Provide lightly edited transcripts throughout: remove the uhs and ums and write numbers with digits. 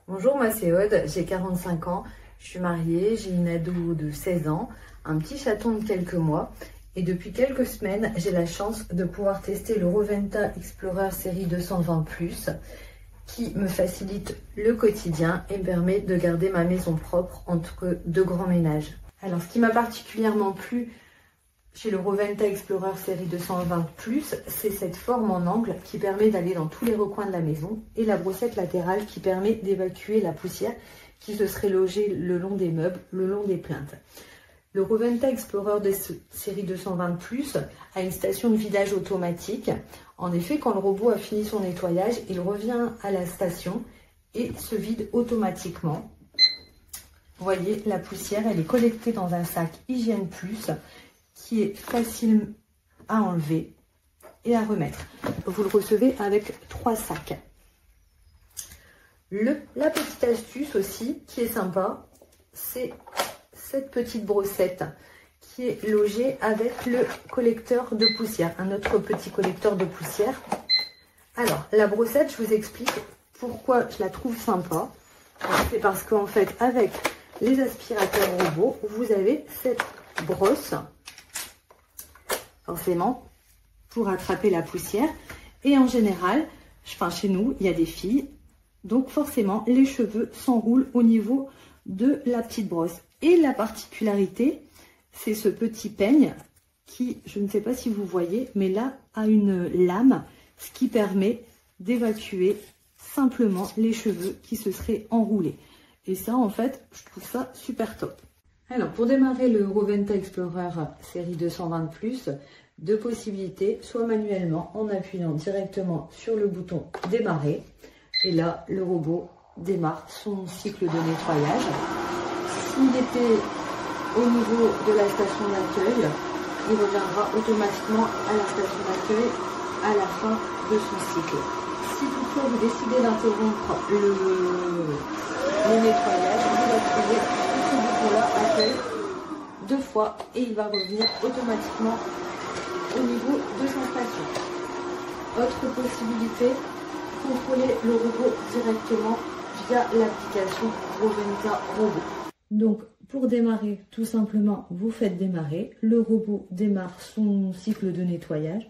Bonjour, moi c'est Aude, j'ai 45 ans, je suis mariée, j'ai une ado de 16 ans, un petit chaton de quelques mois et depuis quelques semaines, j'ai la chance de pouvoir tester le Roventa Explorer série 220+ qui me facilite le quotidien et me permet de garder ma maison propre entre deux grands ménages. Alors, ce qui m'a particulièrement plu chez le Roventa Explorer série 220+, c'est cette forme en angle qui permet d'aller dans tous les recoins de la maison et la brossette latérale qui permet d'évacuer la poussière qui se serait logée le long des meubles, le long des plinthes. Le Roventa Explorer de série 220+ a une station de vidage automatique. En effet, quand le robot a fini son nettoyage, il revient à la station et se vide automatiquement. Vous voyez, la poussière, elle est collectée dans un sac Hygiène Plus qui est facile à enlever et à remettre. Vous le recevez avec 3 sacs. La petite astuce aussi qui est sympa, c'est cette petite brossette qui est logée avec le collecteur de poussière, un autre petit collecteur de poussière. Alors, la brossette, je vous explique pourquoi je la trouve sympa. C'est parce qu'en fait, avec les aspirateurs robots, vous avez cette brosse, forcément, pour attraper la poussière. Et en général, chez nous, il y a des filles, donc forcément, les cheveux s'enroulent au niveau de la petite brosse. Et la particularité, c'est ce petit peigne qui, je ne sais pas si vous voyez, mais là, a une lame, ce qui permet d'évacuer simplement les cheveux qui se seraient enroulés. Et ça, en fait, je trouve ça super top. Alors, pour démarrer le Roventa Explorer série 220+, deux possibilités, soit manuellement en appuyant directement sur le bouton démarrer. Et là, le robot démarre son cycle de nettoyage. S'il était au niveau de la station d'accueil, il reviendra automatiquement à la station d'accueil à la fin de son cycle. Si toutefois vous décidez d'interrompre le nettoyage, vous appuyez sur ce bouton-là, accueil, 2 fois et il va revenir automatiquement au niveau de sa station. Autre possibilité, contrôler le robot directement via l'application Roventa Robot. Donc, pour démarrer, tout simplement, vous faites démarrer. Le robot démarre son cycle de nettoyage.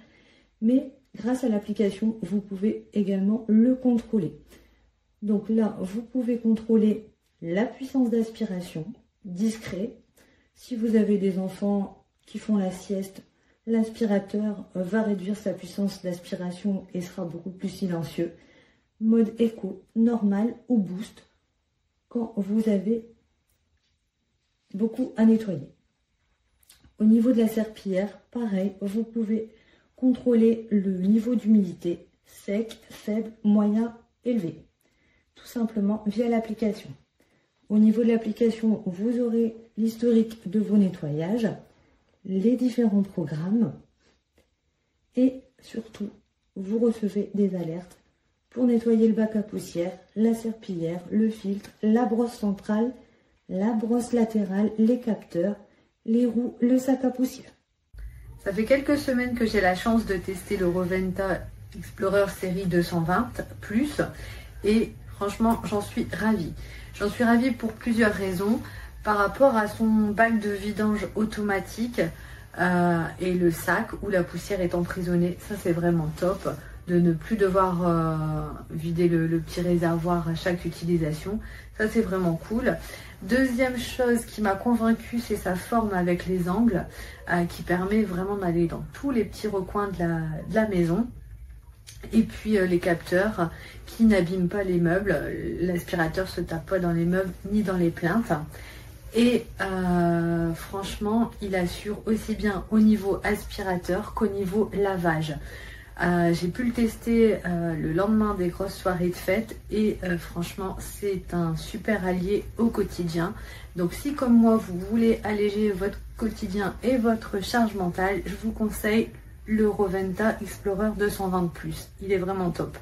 Mais grâce à l'application, vous pouvez également le contrôler. Donc là, vous pouvez contrôler la puissance d'aspiration, discret. Si vous avez des enfants qui font la sieste, l'aspirateur va réduire sa puissance d'aspiration et sera beaucoup plus silencieux. Mode éco, normal ou boost, quand vous avez beaucoup à nettoyer. Au niveau de la serpillière, pareil, vous pouvez contrôler le niveau d'humidité, sec, faible, moyen, élevé. Tout simplement via l'application. Au niveau de l'application, vous aurez l'historique de vos nettoyages, les différents programmes et surtout, vous recevez des alertes pour nettoyer le bac à poussière, la serpillière, le filtre, la brosse centrale, la brosse latérale, les capteurs, les roues, le sac à poussière. Ça fait quelques semaines que j'ai la chance de tester le Roventa Explorer série 220+ et franchement, j'en suis ravie. J'en suis ravie pour plusieurs raisons. Par rapport à son bac de vidange automatique et le sac où la poussière est emprisonnée, ça c'est vraiment top. De ne plus devoir vider le petit réservoir à chaque utilisation. Ça, c'est vraiment cool. Deuxième chose qui m'a convaincue, c'est sa forme avec les angles qui permet vraiment d'aller dans tous les petits recoins de la maison. Et puis les capteurs qui n'abîment pas les meubles. L'aspirateur se tape pas dans les meubles ni dans les plinthes. Et franchement, il assure aussi bien au niveau aspirateur qu'au niveau lavage. J'ai pu le tester le lendemain des grosses soirées de fête et franchement c'est un super allié au quotidien. Donc si comme moi vous voulez alléger votre quotidien et votre charge mentale, je vous conseille le Roventa Explorer 220+. Il est vraiment top.